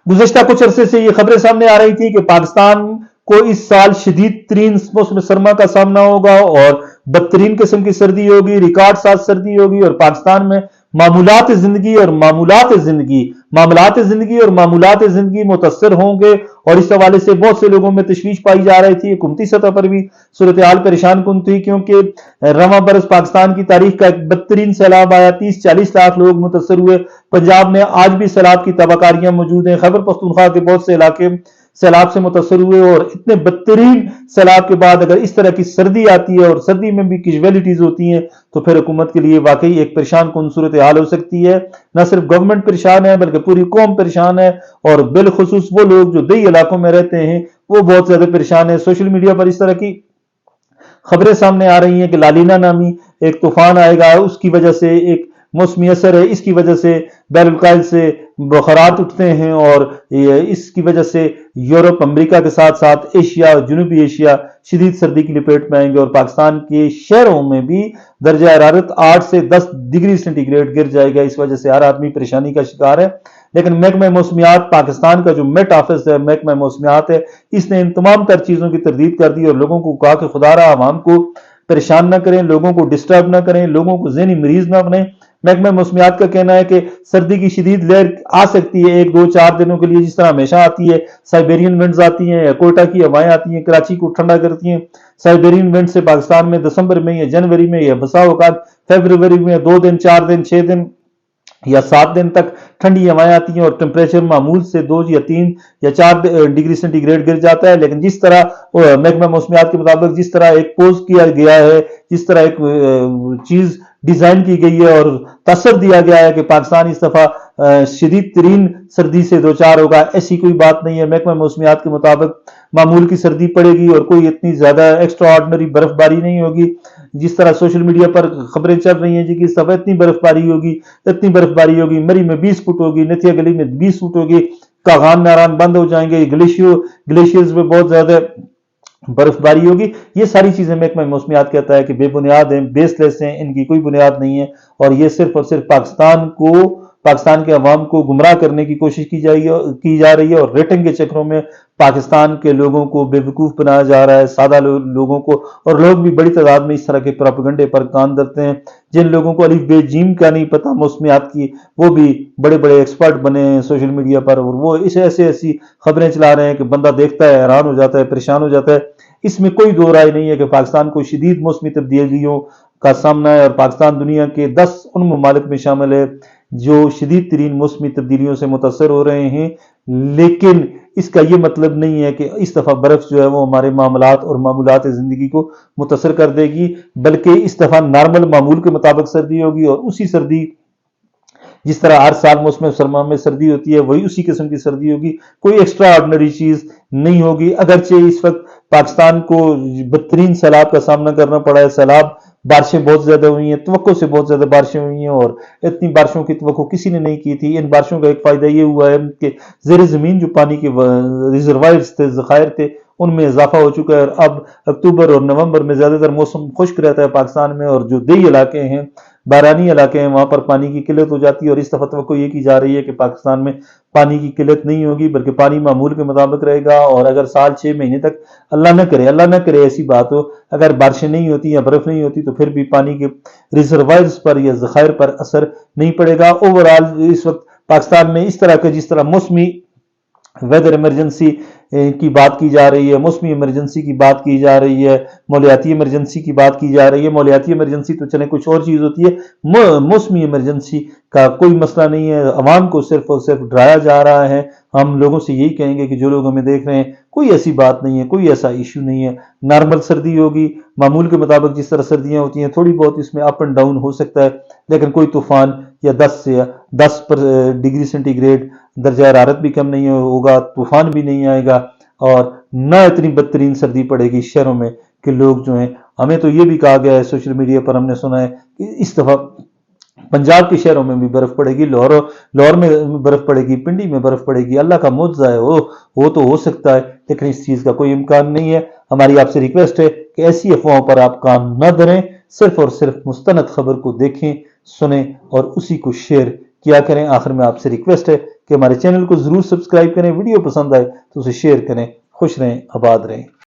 गुज़िश्ता कुछ अरसे से ये खबरें सामने आ रही थी कि पाकिस्तान को इस साल शदीद तरीन मौसम सरमा का सामना होगा और बदतरीन किस्म की सर्दी होगी, रिकॉर्ड साथ सर्दी होगी और पाकिस्तान में मामूलात जिंदगी और मामूलात जिंदगी मुतासर होंगे। और इस हवाले से बहुत से लोगों में तशवीश पाई जा रही थी। हुकूमती सतह पर भी सूरत हाल परेशान कुन थी, क्योंकि रवां बरस पाकिस्तान की तारीख का एक बदतरीन सैलाब आया, 30-40 लाख लोग मुतासर हुए। पंजाब में आज भी सैलाब की तबाकारियां मौजूद हैं। खैबर पख्तूनख्वा के बहुत से इलाके सैलाब से मुतासर हुए और इतने बदतरीन सैलाब के बाद अगर इस तरह की सर्दी आती है और सर्दी में भी कैजुअलिटीज होती हैं तो फिर हुकूमत के लिए वाकई एक परेशान कुन सूरत हाल हो सकती है। न सिर्फ गवर्नमेंट परेशान है बल्कि पूरी कौम परेशान है और बिलखुसूस वो लोग जो दही इलाकों में रहते हैं वो बहुत ज्यादा परेशान है। सोशल मीडिया पर इस तरह की खबरें सामने आ रही हैं कि लालीना नामी एक तूफान आएगा, उसकी वजह से एक मौसमी असर है, इसकी वजह से बैरुल से बुखारात उठते हैं और इसकी वजह से यूरोप अमेरिका के साथ साथ एशिया जनूबी एशिया शदीद सर्दी की लपेट में आएंगे और पाकिस्तान के शहरों में भी दर्जा हरारत 8 से 10 डिग्री सेंटीग्रेड गिर जाएगा। इस वजह से हर आदमी परेशानी का शिकार है। लेकिन महकमा मौसमियात पाकिस्तान का जो मेट ऑफिस है, महकमा मौसमियात है, इसने इन तमाम तर चीजों की तरदीद कर दी और लोगों को कहा कि खुदारा आवाम को परेशान ना करें, लोगों को डिस्टर्ब ना करें, लोगों को ज़हनी मरीज ना बने। महकमा मौसमियात का कहना है कि सर्दी की शदीद लहर आ सकती है 1-2-4 दिनों के लिए, जिस तरह हमेशा आती है। साइबेरियन विंड्स आती हैं, कोयटा की हवाएं आती हैं, कराची को ठंडा करती हैं। साइबेरियन विंड से पाकिस्तान में दिसंबर में या जनवरी में या बसा औकात फरवरी में 2 दिन 4 दिन 6 दिन या 7 दिन तक ठंडी हवाएं आती हैं और टेम्परेचर मामूल से 2 या 3 या 4 डिग्री सेंटीग्रेड गिर जाता है। लेकिन जिस तरह महकमा मौसमियात के मुताबिक जिस तरह एक पोज किया गया है, जिस तरह एक चीज डिजाइन की गई है और तसर दिया गया है कि पाकिस्तान इस दफा शदीद तरीन सर्दी से दो चार होगा, ऐसी कोई बात नहीं है। महकमा मौसमियात के मुताबिक मामूल की सर्दी पड़ेगी और कोई इतनी ज्यादा एक्स्ट्रा ऑर्डिनरी बर्फबारी नहीं होगी। जिस तरह सोशल मीडिया पर खबरें चल रही हैं जी कि इस दफा इतनी बर्फबारी होगी, मरी में 20 फुट होगी, नथिया गली में 20 फुट होगी, कागान नारान बंद हो जाएंगे, ग्लेशियर्स में बहुत ज्यादा बर्फबारी होगी। ये सारी चीजें महकमा मौसमियात कहता है कि बेबुनियाद हैं, बेसलेस हैं, इनकी कोई बुनियाद नहीं है और ये सिर्फ और सिर्फ पाकिस्तान के अवाम को गुमराह करने की कोशिश की जा रही है और रेटिंग के चक्रों में पाकिस्तान के लोगों को बेवकूफ बनाया जा रहा है, सादा लोगों को। और लोग भी बड़ी तादाद में इस तरह के प्रोपेगेंडे पर कान धरते हैं। जिन लोगों को अलिफ बे जीम का नहीं पता मौसमियात की, वो भी बड़े बड़े एक्सपर्ट बने हैं सोशल मीडिया पर और वो ऐसी खबरें चला रहे हैं कि बंदा देखता है, हैरान हो जाता है, परेशान हो जाता है। इसमें कोई दो राय नहीं है कि पाकिस्तान को शदीद मौसमी तब्दीलियों का सामना है और पाकिस्तान दुनिया के 10 उन ममालिक में शामिल है जो शदीद तरीन मौसमी तब्दीलियों से मुतासर हो रहे हैं। लेकिन इसका यह मतलब नहीं है कि इस दफा बर्फ जो है वो हमारे मामलात और मामूलात जिंदगी को मुतासर कर देगी, बल्कि इस दफा नॉर्मल मामूल के मुताबिक सर्दी होगी और उसी सर्दी जिस तरह हर साल मौसम सरमा में सर्दी होती है वही उसी किस्म की सर्दी होगी। कोई एक्स्ट्रा ऑर्डिनरी चीज नहीं होगी। अगरचे इस वक्त पाकिस्तान को बदतरीन सैलाब का सामना करना पड़ा है, सैलाब बारिशें बहुत ज्यादा हुई हैं, तवक्को से बहुत ज्यादा बारिशें हुई हैं और इतनी बारिशों की तवक्को किसी ने नहीं की थी। इन बारिशों का एक फायदा ये हुआ है कि ज़ेर ज़मीन जो पानी के रिजर्वायर्स थे, ज़खायर थे, उनमें इजाफा हो चुका है और अब अक्टूबर और नवंबर में ज्यादातर मौसम खुश्क रहता है पाकिस्तान में और जो दही इलाके हैं, बारानी इलाके हैं, वहां पर पानी की किल्लत हो जाती है और इस दफा तवक्को ये की जा रही है कि पाकिस्तान में पानी की किल्लत नहीं होगी बल्कि पानी मामूल के मुताबिक रहेगा। और अगर साल 6 महीने तक अल्लाह न करे ऐसी बात हो, अगर बारिशें नहीं होती या बर्फ नहीं होती तो फिर भी पानी के रिजर्वायर्स पर या जखायर पर असर नहीं पड़ेगा। ओवरऑल इस वक्त पाकिस्तान में इस तरह के जिस तरह मौसमी वेदर इमरजेंसी की बात की जा रही है, मौसमी इमरजेंसी की बात की जा रही है, मौलियाती इमरजेंसी की बात की जा रही है। मौलियाती इमरजेंसी तो चले कुछ और चीज होती है, मौसमी इमरजेंसी का कोई मसला नहीं है। अवाम को सिर्फ और सिर्फ डराया जा रहा है। हम लोगों से यही कहेंगे कि जो लोग हमें देख रहे हैं, कोई ऐसी बात नहीं है, कोई ऐसा इश्यू नहीं है। नॉर्मल सर्दी होगी, मामूल के मुताबिक जिस तरह सर्दियां होती हैं, थोड़ी बहुत इसमें अप एंड डाउन हो सकता है, लेकिन कोई तूफान या 10 डिग्री सेंटीग्रेड दर्जा हरारत भी कम नहीं होगा, तूफान भी नहीं आएगा और न इतनी बदतरीन सर्दी पड़ेगी शहरों में कि लोग जो हैं, हमें तो ये भी कहा गया है सोशल मीडिया पर, हमने सुना है कि इस दफा पंजाब के शहरों में भी बर्फ पड़ेगी, लाहौर में बर्फ पड़ेगी, पिंडी में बर्फ पड़ेगी। अल्लाह का मुआवजा है, वो तो हो सकता है, लेकिन इस चीज का कोई इम्कान नहीं है। हमारी आपसे रिक्वेस्ट है कि ऐसी अफवाहों पर आप कान न धरें, सिर्फ और सिर्फ मुस्तनद खबर को देखें, सुने और उसी को शेयर किया करें। आखिर में आपसे रिक्वेस्ट है کہ ہمارے چینل کو ضرور سبسکرائب کریں، ویڈیو پسند آئے تو اسے شیئر کریں۔ خوش رہیں، آباد رہیں۔